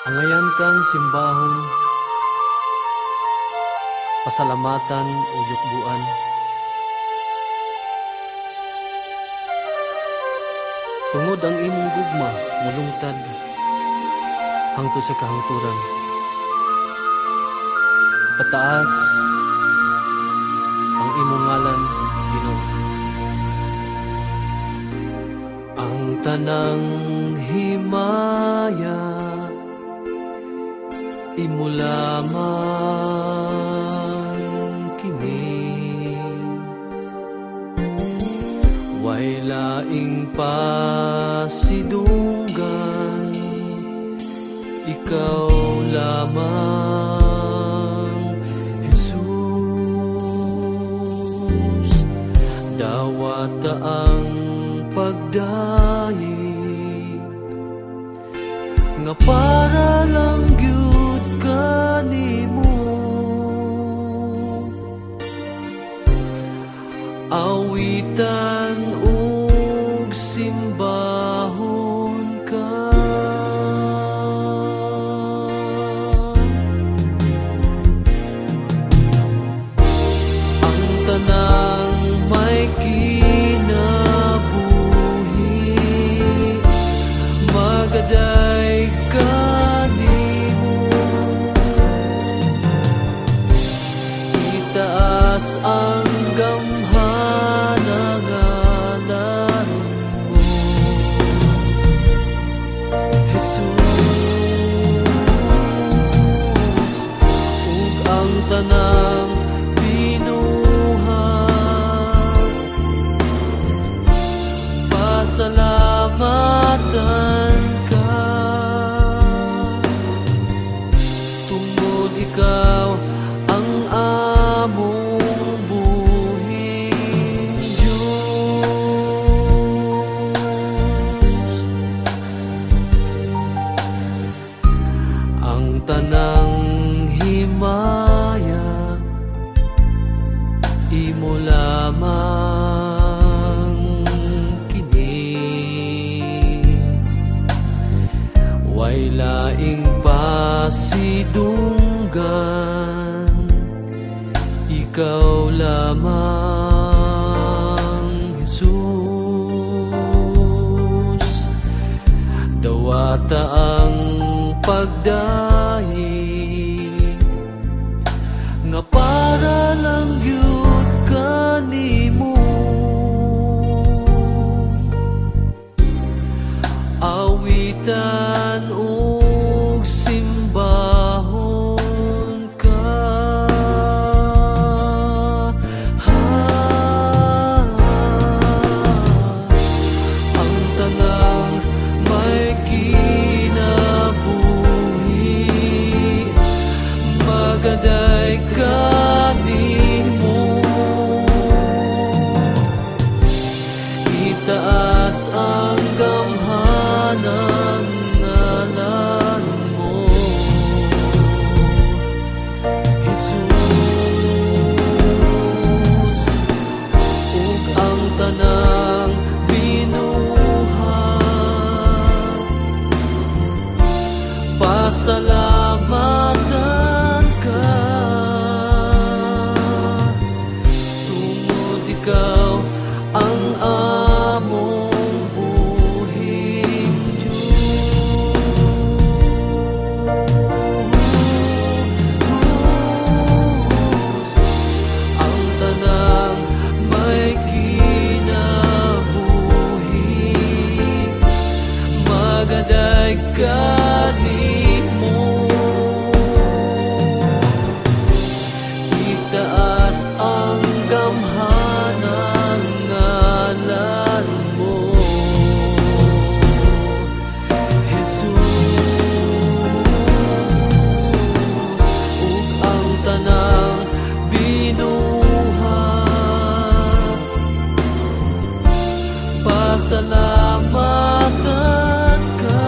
Angayan kang simbahon, pasalamatan o yukbuan. Tungod ang imong gugma, mulungtad, hangtod sa kahangturan. Pataas ang imong ngalan, Ginoo. Ang tanang himaya imo lamang kini, way laing pasidunggan, ikaw lamang, Jesus. Dawata ang pagdaig nga para lang gyud kanimo, awitan ug simbahon ka. Ang tanang may kinabuhi magaday kanimo, itaas ang gamhanang ngalan mo, Jesus. Ug ang tanang binuhat, pasalamatan ka, tungod ikaw ang among buhing Diyos. Ang tanang himaya imo lamang kini, way laing pasidunggan, ikaw lamang, Jesus. Dawata ang pagdaig nga para lang gyud kanimo, awitan ug simbahon ka. Ang tanang may kinabuhi magaday kanimo, itaas ang gamhanang ngalan mo, Jesus. Ug ang tanang binuhat, pasalamatan ka, tungod ikaw ang among buhing Diyos. Ang tanang may kinabuhi magaday kanimo, itaas ang gamhanang ngalan mo, Jesus. Ug ang tanang binuhat, pasalamatan ka,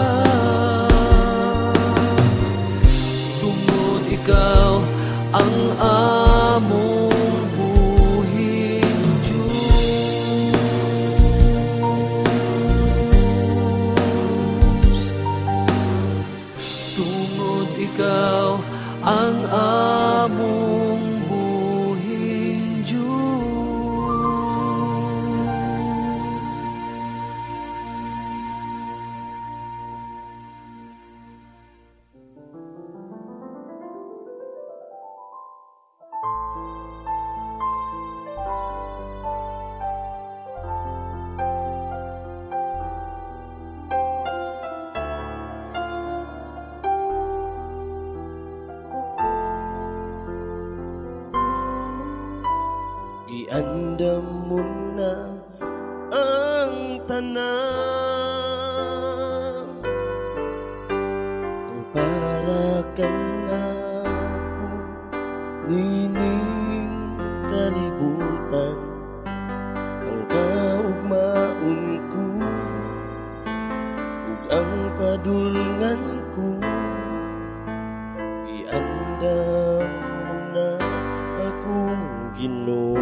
Iandam mo na ang tanan, ang para ka na ako nining kalibutan, ang kaugmaon ko ug ang padulngan ko. Iandam mo na akong Ginoo.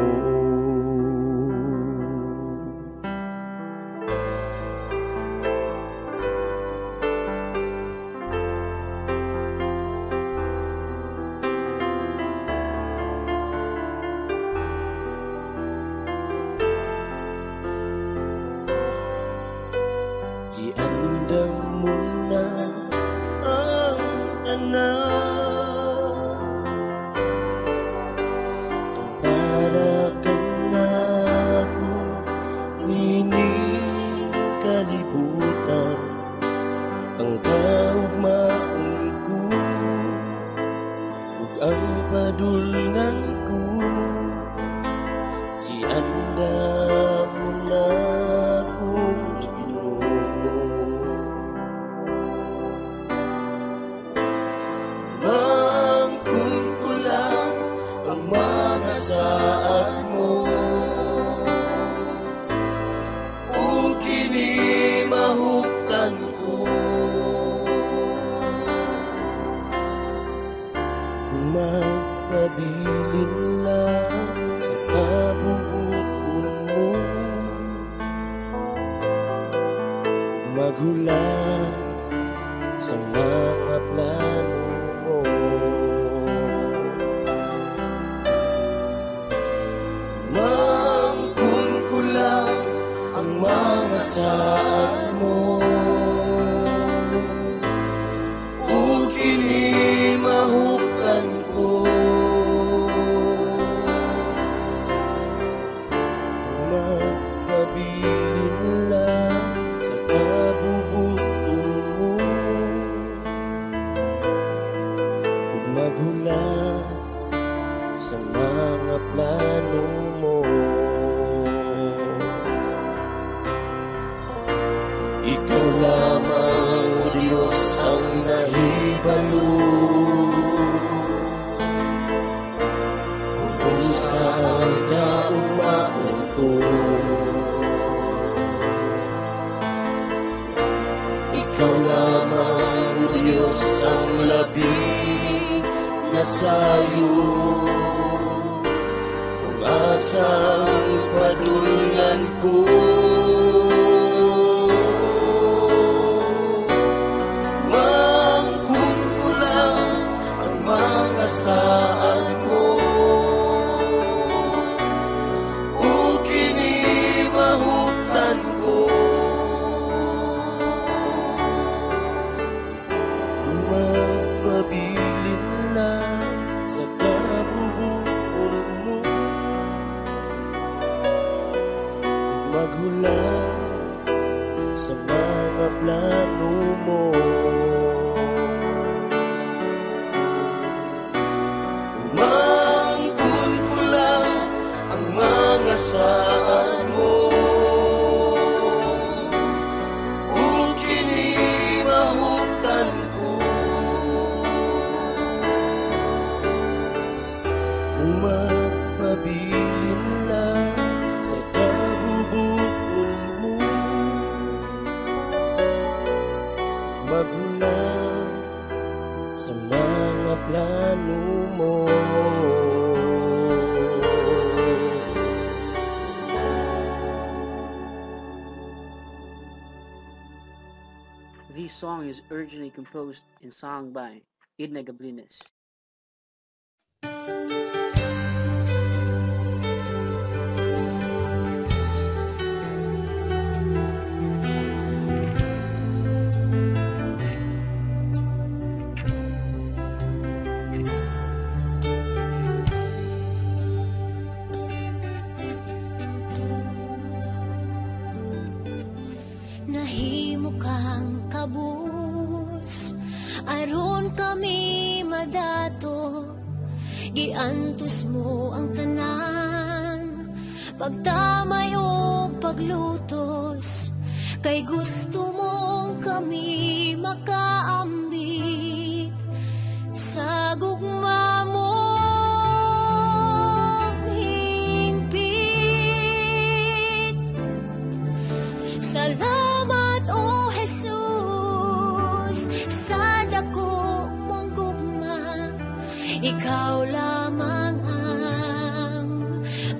Iandam mo na ang tanan, ang para ka na ako nining kalibutan, ang kaugmaon ko ug ang padulngan ko. Iandam mo na akong mangkon ko lang ang mga saad mo, o kinimahuktan ko. Magpabilin lang sa kabubuton mo, maghula sa mga plano mo. Mangkon ko lang ang mga saad mo, o kinimahuktan ko. Magpabilin lang sa kabubuton mo, maghula sa mga plano mo. Ikaw lamang, O Diyos, ang nahibalo kung saan ka umaon ko. Ikaw lamang, O Diyos, ang labing nasayo kung asang padulngan ko. Mangkon ko lang ang mga saad mo, o kinimahuktan ko. Magpabilin lang sa kabubuton mo, maghula sa mga plano mo. Mangkon ko lang ang mga saad mo, o kinimahuktan ko. Magpabilin lang sa kabubuton mo, maghula sa mga plano mo. This song is originally composed and sung by Edna Gablinas. Nahimo kang kabus, aron kami madato, giantos mo ang tanan, pagtamay o paglutos, kay gusto mong kami makaambit sa gugma mong hingpit. Salamat o Jesus sa dako mong gugma, ikaw lamang ang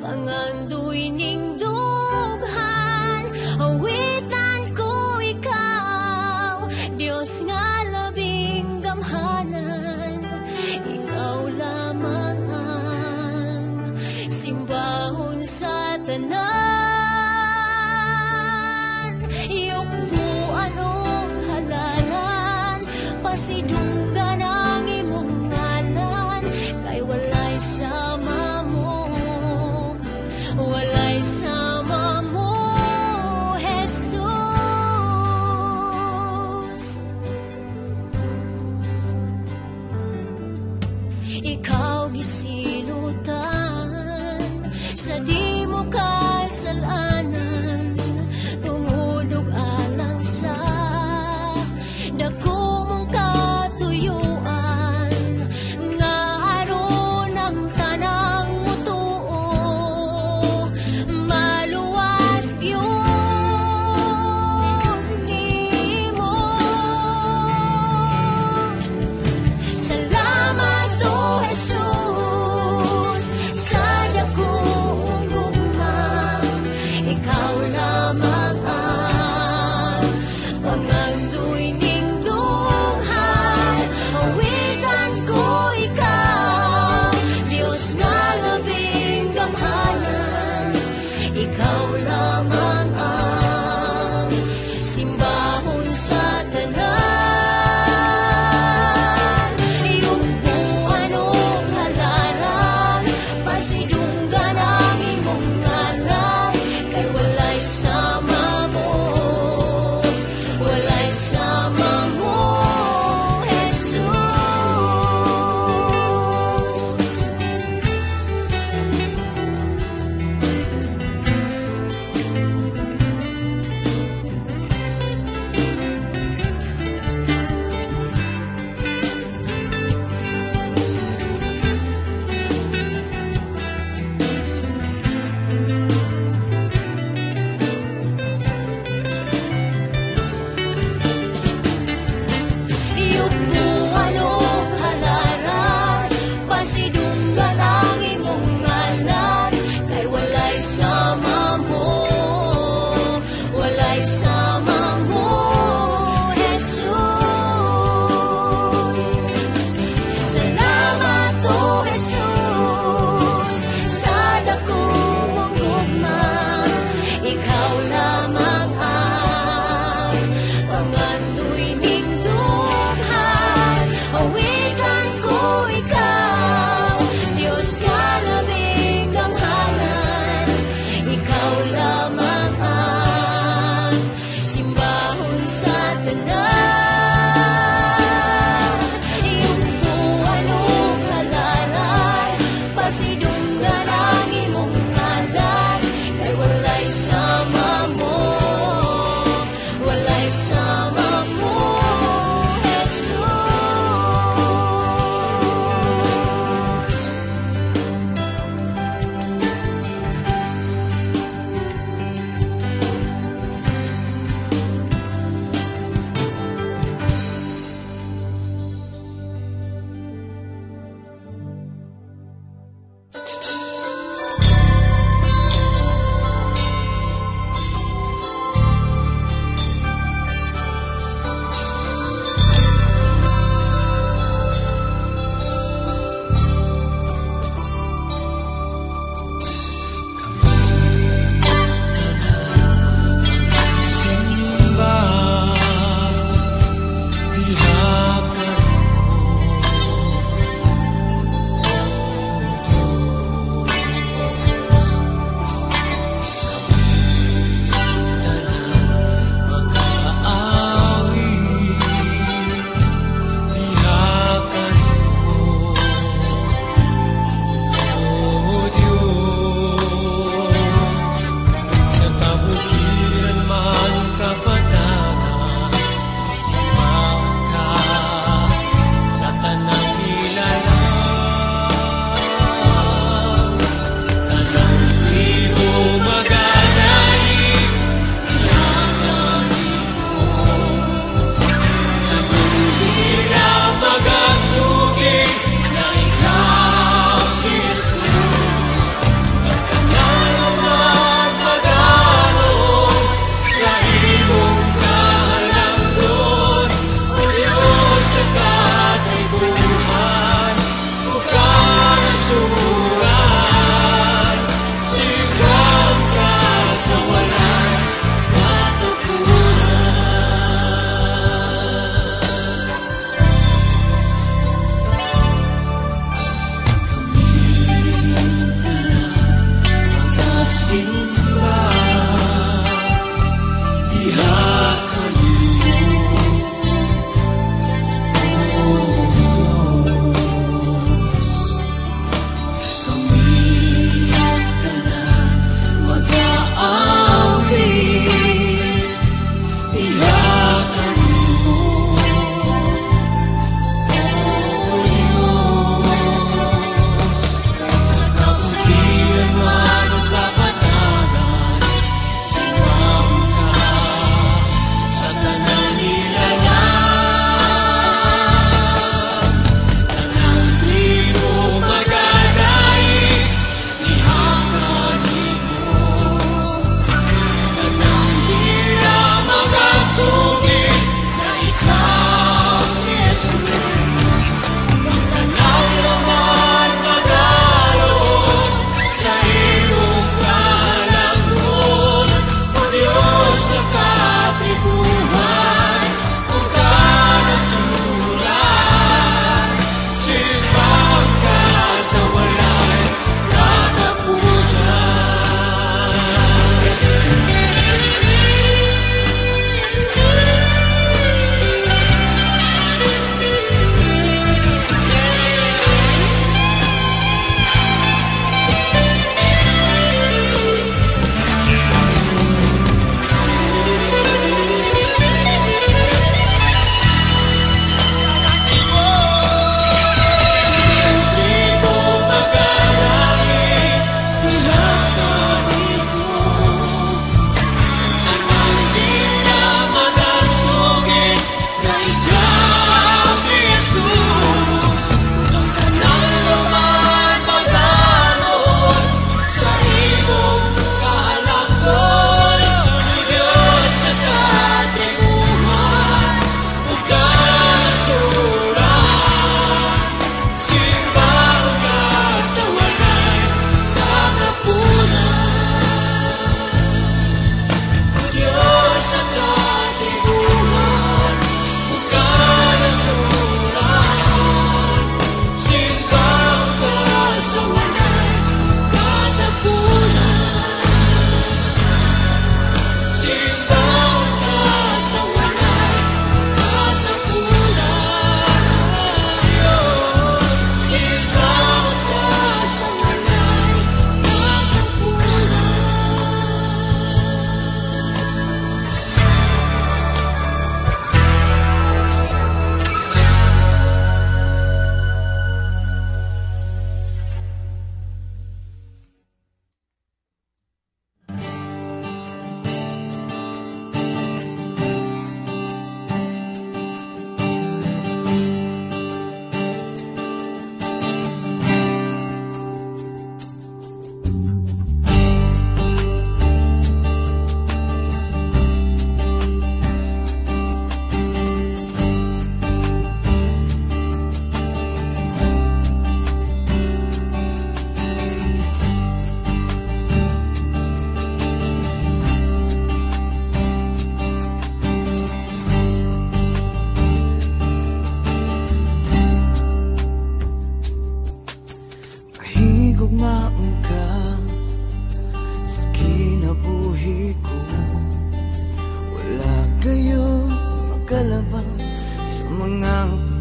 pangandoy ning dughan. Awitan ko ikaw, Dios nga labing gamhanan, ikaw lamang ang simbahon sa tanan. Yukbuan o halalan, pasidunggan ang imong ngalan, kay walay sama mo, walay sama mo, Jesus. Ikaw gisilutan sa di mo kasalanan, tungod alang sa dako mong katuyuan, nga aron ang tanang mutuo, maluwas yun nimo. Salamat o Jesus sa dako mong gugma, ikaw lamang ang pangandoy ning dughan. Awitan ko ikaw, Dios nga labing gamhanan, ikaw lamang ang simbahon sa tanan. Yukbuan o halalan, pasidunggan ang imong ngalan, kay walay sama mo, walay sama mo, Jesus. Yukbuan o halalan, pasidunggan ang imong ngalan, kay walay sama mo, walay sama mo, Jesus. Salamat o Jesus sa dako mong gugma, ikaw lamang ang pangandoy ning dughan. Awitan ko ikaw, Dios nga labing gamhanan, ikaw lamang ang simbahon sa tanan. Yukbuan o halalan, pasidunggan ang imong ngalan, kay walay sama mo, walay sama mo, Jesus.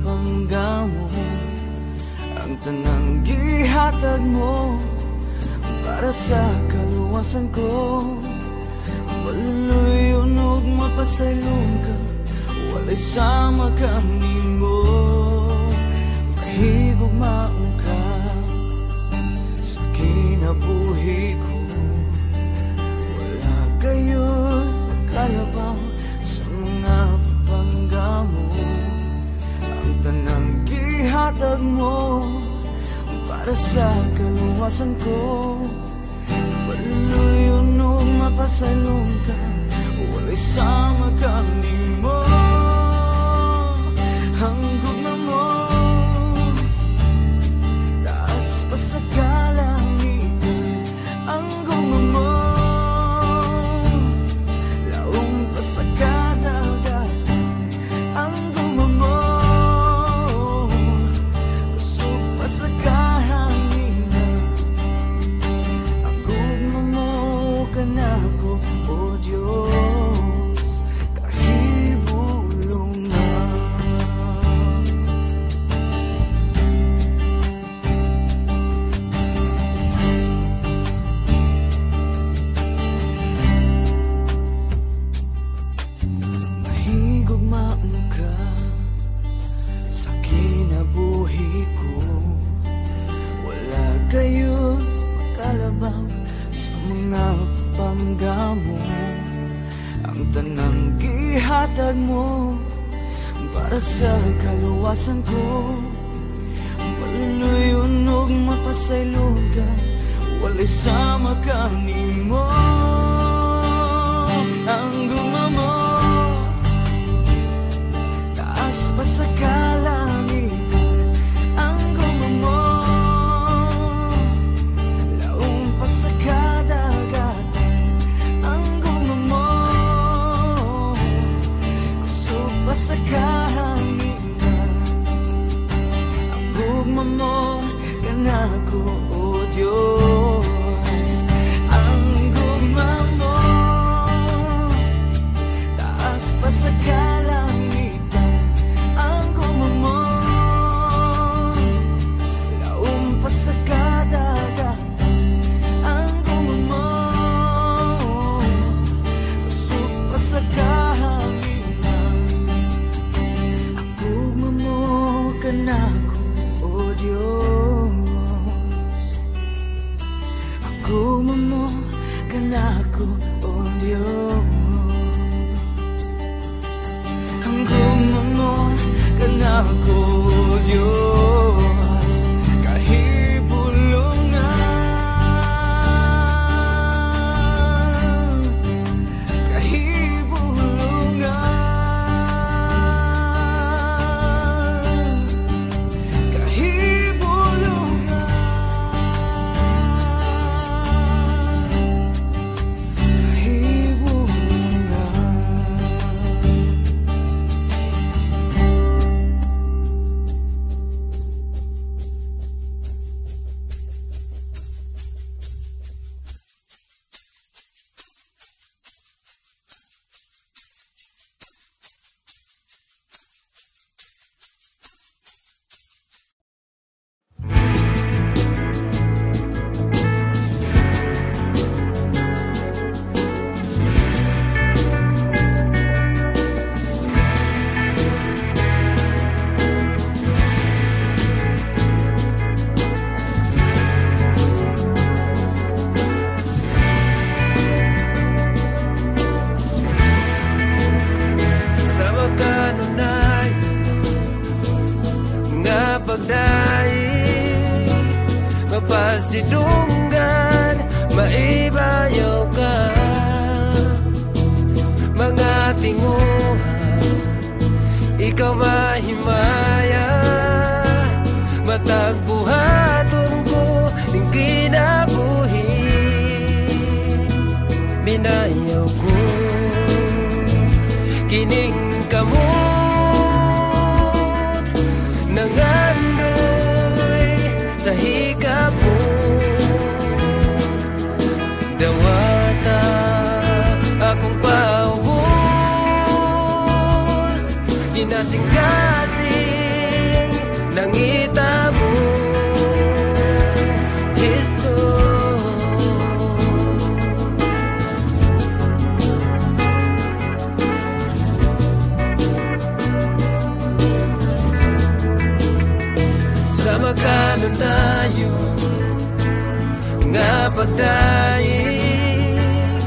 pangga mo, ang tanang gihatag mo para sa kaluwasan ko. Maluluyon og mapasaylong ka, walay sama kami mo. Mahigog maong ka sa kinabuhi ko. Wala kayo't magkalabaw sa mga pangga mo, ang tanang gihatag mo para sa kaluwasan ko. Maluluyon o mapasalong ka, walay sama kami mo. Hanggog na mo, taas pa sa kalangitan. Ang guma mo, laong pa sa kadagatan. Ang guma mo, kusog pa sa kahanginan. Ang guma mo, kanako, o Diyos, kahibulong na. Mahigog maong ka sa kinabuhi ko. Wala kayo makalabaw sa mga pangga mo, ang tanang gihatag mo para sa kaluwasan ko. Maluluyon og mapasaylong ka, walay sama kami mo. Ang guma mo, taas pa sa kalangitan. Ang guma mo, laong pa sa kadagatan. Ang guma mo, kusog pa sa kahanginan. Ang guma mo, kanako, o Diyos. Ang guma mo, taas pa sa kalangitan. Ang guma mo, laong pa sa kadagatan. Ang guma mo, kusog pa sa kahanginan. Ang guma mo, kanako, o Diyos. Ang guma mo, kanako, o Diyos. Ang guma mo, kanako, o Diyos, kahibulungan. Kahibulungan. Kahibulungan. Sa magkanunay, mga pagdaig, mapasidunggan, maibayaw ka. Mga tinguha, ikaw mahimaya, matagbuhaton ko ng kinabuhi. Binayaw ko kining kamot nangandoy sa hikap mo. Dawata akong paubos, ginasing-gasing nangita mo, Jesus. Sa magkanon tayo nga pagdaing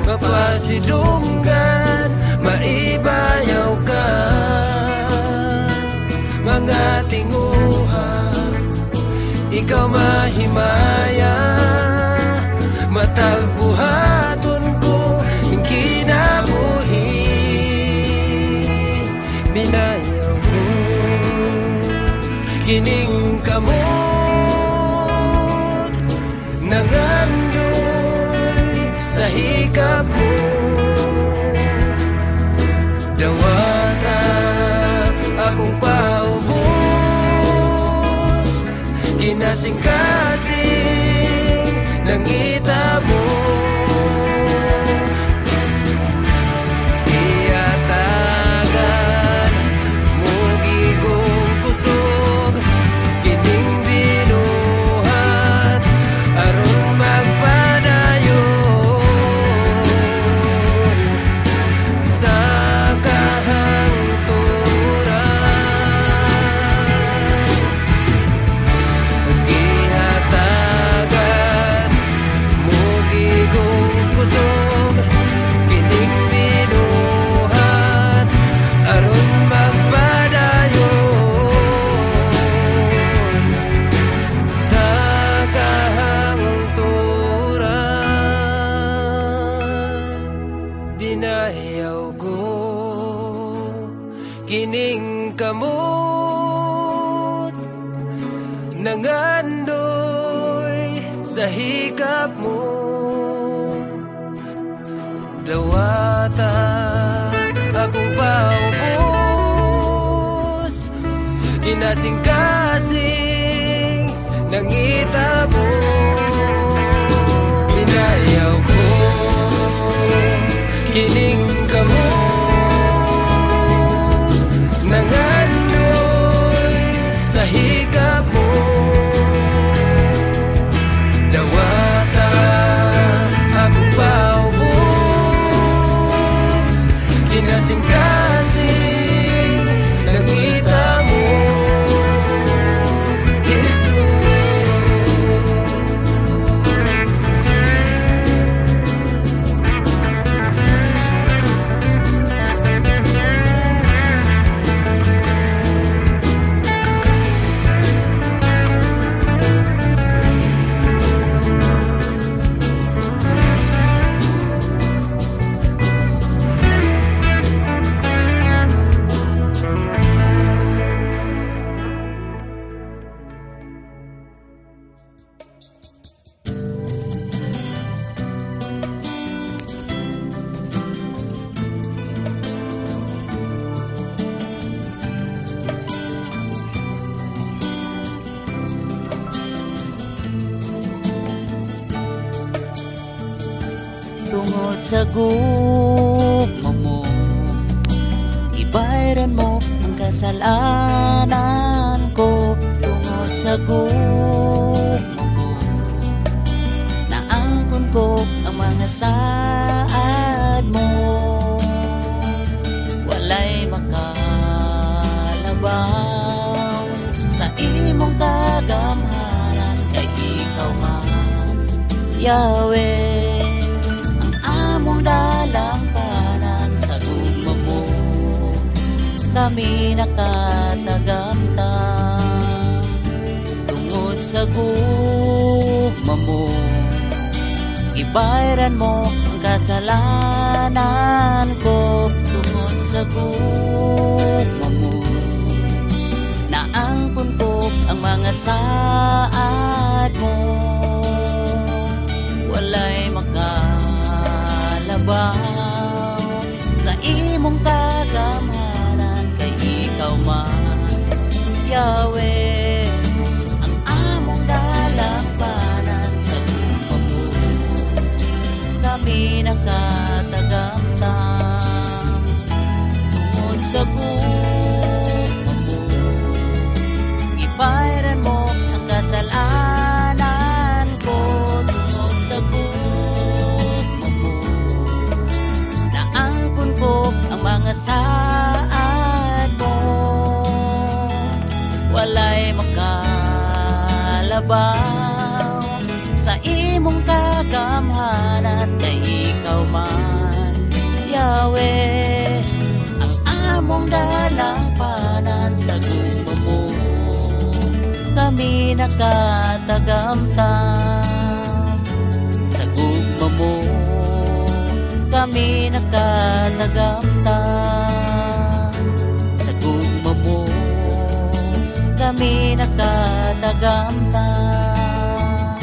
mapasidunggan, maibayaw ka mga tinguha, ikaw mahimaya matagbuhaton ko ng kinabuhi, binayaw ko kining kamot nangandoy sa hikap mo, dawata akong paubos, kinasing-kasing nangita mo, iyatagan mo gigong kusog kining binuhat aron magpadayon sa kahangturan, gihatagan mo gigong kusog kining binuhat aron magpadayon sa kahangturan, binayaw ko kining kamot nangandoy sa hikap mo, dawata akong paubos, kinasing-kasing nangita mo, binayaw ko kining kamot nangandoy sa hikap mo, dawata akong paubos, kinasing-kasing nangita mo, Jesus. Tungod sa gugma mo, ibayran mo ang kasalanan ko. Tungod sa gugma mo, naangkon ko ang mga saad mo. Walay makalabaw sa imong kagamhanan, kay ikaw man, Yahweh, among dalampanan. Sa gugma mo kami nakatagamtam. Tungod sa gugma mo, ibayran mo ang kasalanan ko. Tungod sa gugma mo, naangkon ko ang mga saad mo. Walay makalabaw sa imong kagamhanan, kay ikaw man, Yahweh, ang among dalampanan. Sa gugma mo kami nakatagamtam. Tungod sa gugma mo, labaw sa imong kagamhanan kay ikaw man Yahweh ang among dalampanan sa gugma mo kami nakatagamtam sa gugma mo kami nakatagamtam sa gugma mo kami nakatagamtam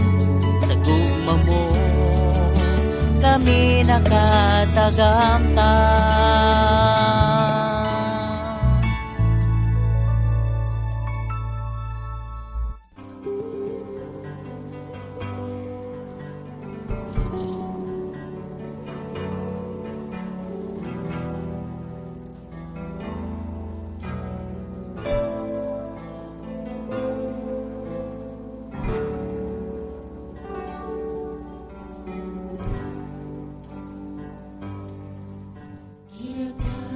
sa gugma mo kami nakatagamtam.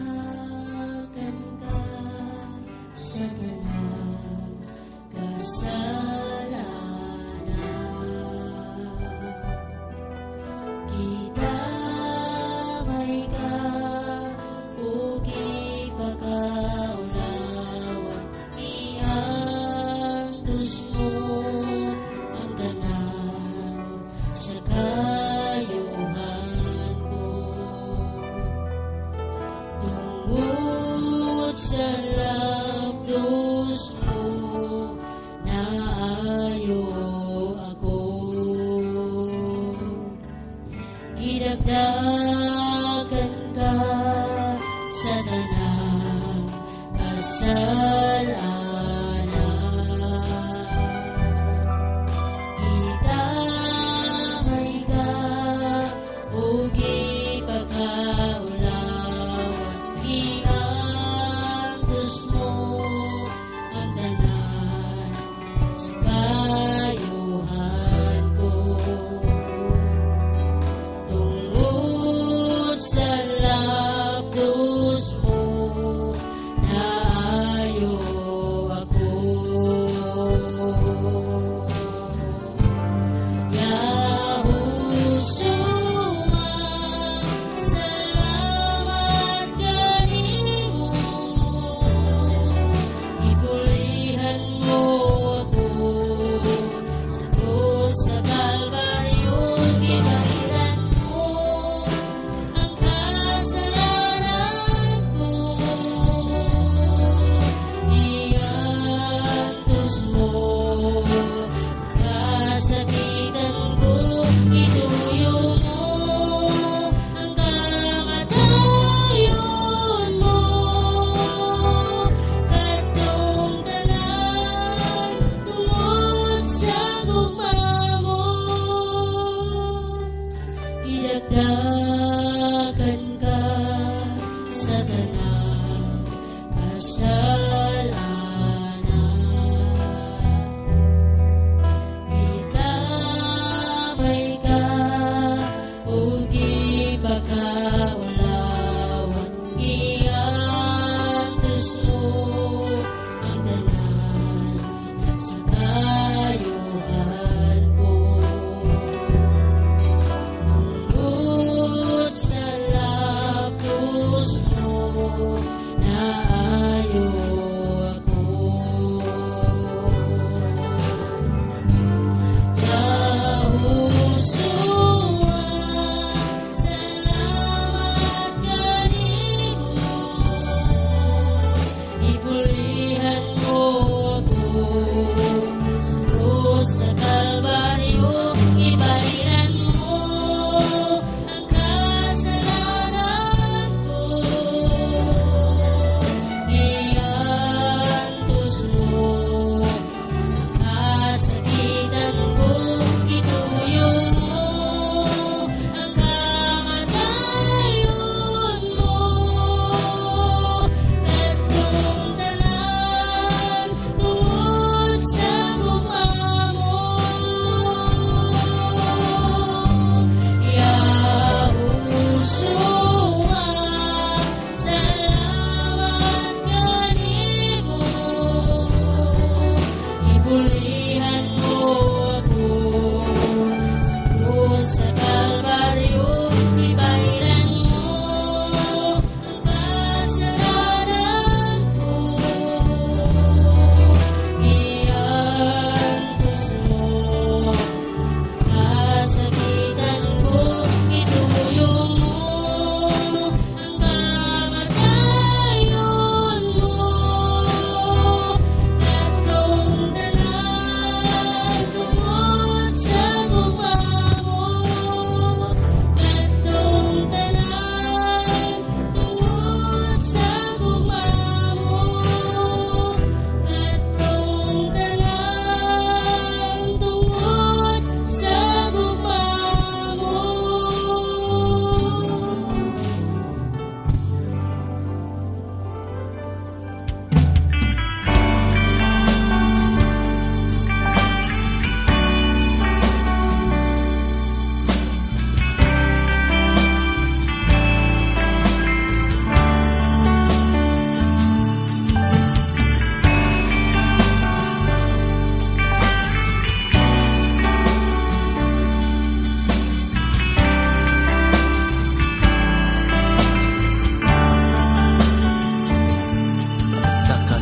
Hinapakan ka sa tanang kasalanan. Kitamay ka o ipakaulawan, iantos mo ang tanan sa kayuhan ko. Tungod sa labdos mo, naayo ako. Gidagdagan ka sa tanang kasalanan. Itamay ka o ipakaulawan, iantos mo ang tanan sa kayuhan ko. Tungod sa labdos mo, naayo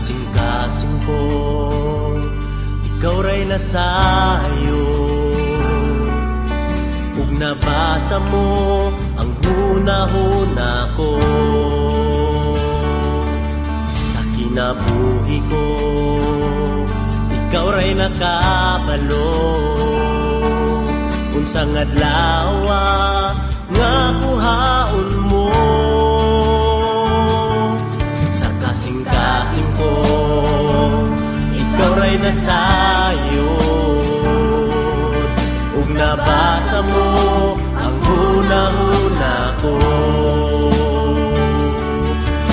kasing-kasing ko, ikaw ray nasayo. Ug nabasa mo ang huna-huna ko. Sa kinabuhi ko, ikaw ray nakabalo. Unsang adlaw nga kuhaon mo. Sa kasing-kasing ko, ikaw ray nasayod. Ug nabasa mo ang huna-huna ko.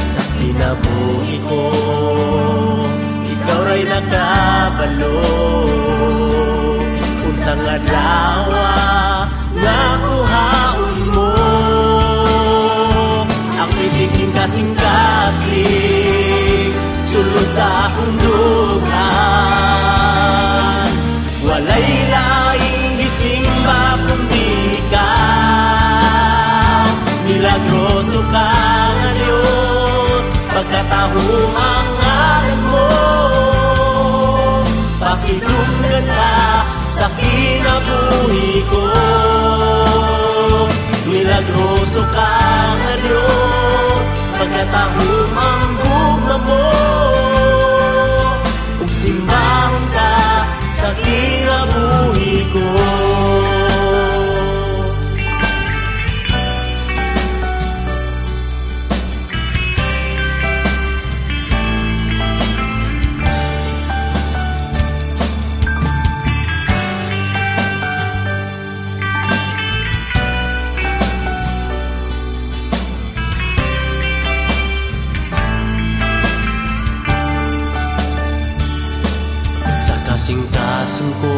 Sa kinabuhi ko, ikaw ray nakabalo. Unsang adlaw nga kuhaon mo. Ako'y tingin kasing-kasing sulod sa akong dugan. Walay laing gisimba kundi ikaw. Milagroso ka nga Diyos, pagkatahong ang ngalan mo. Pasidunggan ka sa kinabuhi ko. Milagroso ka nga Diyos, pagkatahong ang gugma mo. Ug simbahon ka sa kinabuhi ko. Kasing-kasing ko,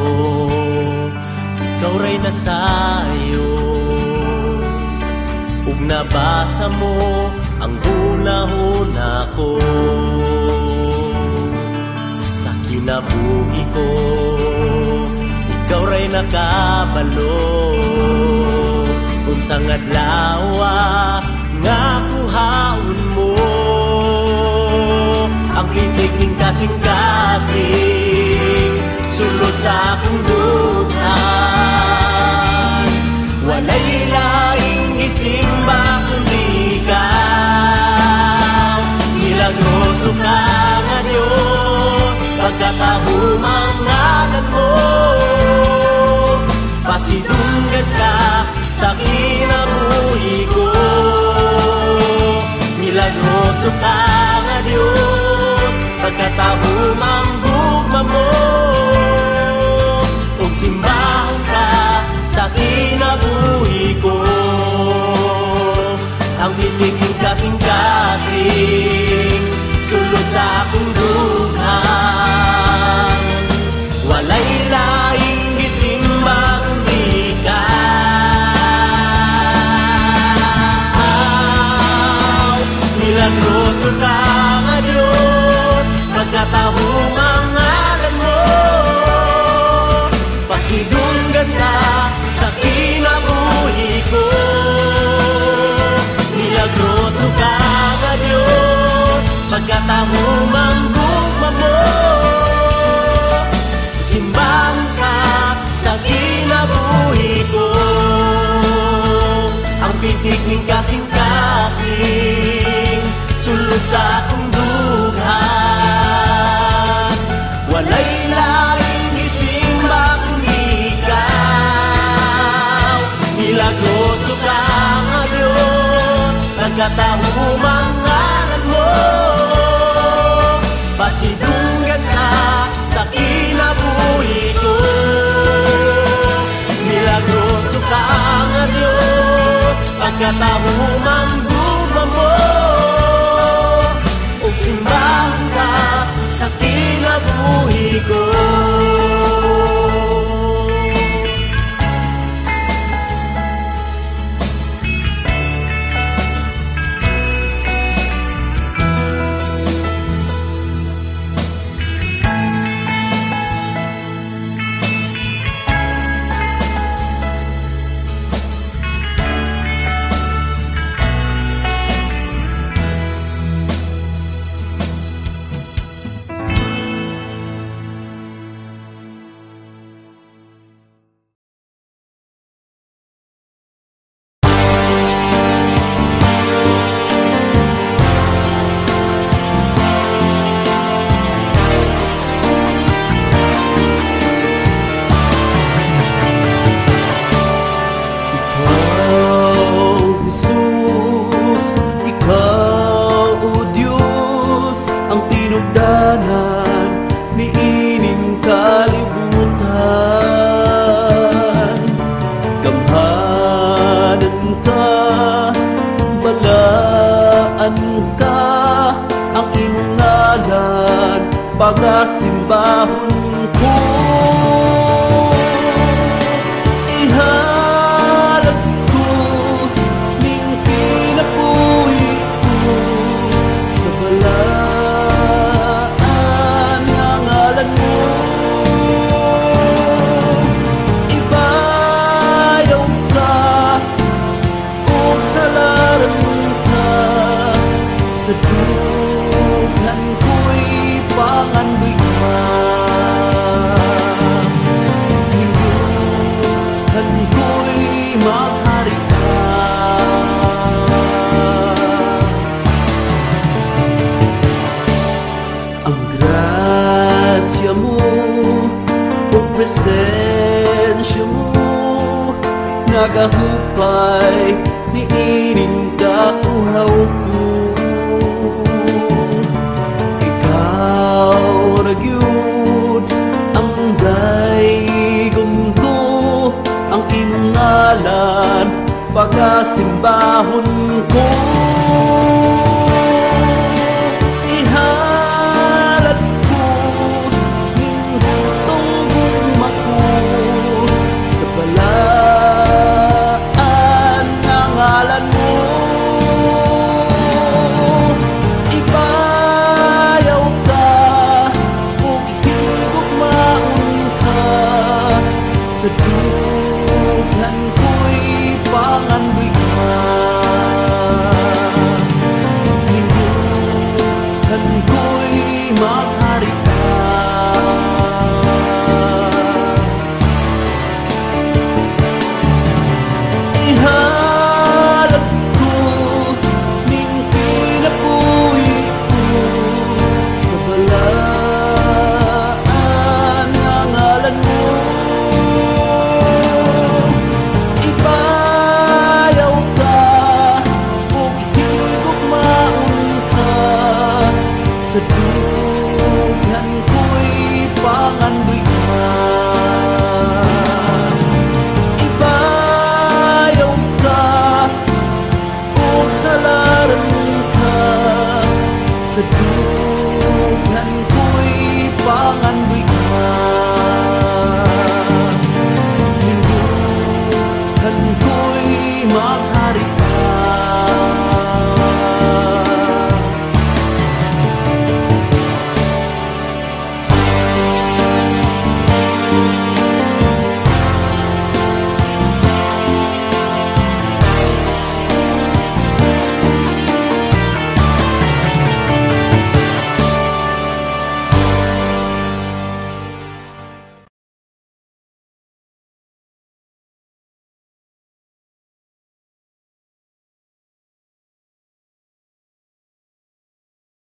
ikaw ray nasayo. Ug nabasa mo ang huna-huna ko. Sa kinabuhi ko, ikaw ray nakabalo. Unsang adlaw nga kuhaon mo. Ang pitik ning kasing-kasing sulod sa akong dugan. Walay laing gisimba kundi ikaw. Milagroso ka nga Diyos, pagkatahong ang ngalan mo. Pasidunggan ka sa kinabuhi ko. Milagroso ka nga Diyos, pagkatahong ang gugma mo. Ug simbahon ka sa kinabuhi ko. Ang pitik ng kasing-kasing sulod sa akong dugan. Walay laing gisimba kundi ikaw. Milagroso ka nga Diyos, pagkatahong ang ngalan mo. Pasidunggan ka sa kinabuhi ko. Milagroso ka nga Diyos, pagkatahong ang gugma mo. Simbahan ka sa kinabuhi ko. Ang pitik ning kasing-kasing sulod sa akong dughan. Walay laing gisimba kundi ikaw. Milagroso ka nga Diyos, pagkatahong ang ngalan mo. Pasidunggan ka sa kinabuhi ko. Milagroso ka nga Diyos, pagkatahong ang gugma mo. Ug simbahan ka sa kinabuhi ko. pagasimbahon ko. Ihalap ko ning kinabuhi ko sa balaan nga ngalan mo. Ibayaw ka o talaran ka sa dughan ko'y panganbigma. Ningguhan ko'y maghari ka. Ang grasya mo o presensya mo nagahupay ni ining katuhaw ko. Ikaw ragyod ang daigom ko, ang imong ngalan pagasimbahon ko. Ihalad ko ning tunggong ko sa balaan nga ngalan mo. Ibayaw ka ug higugmaon ka sa dughan ko'y panganbigma. Ningguhan ko'y maghari ka. Ihalap ko ning kinabuhi ko sa balaan nga ngalan mo. Ibayaw ka ug higugmaon ka sa dughan ko'y panganbigma. Ibayaw ka o talaran ka sa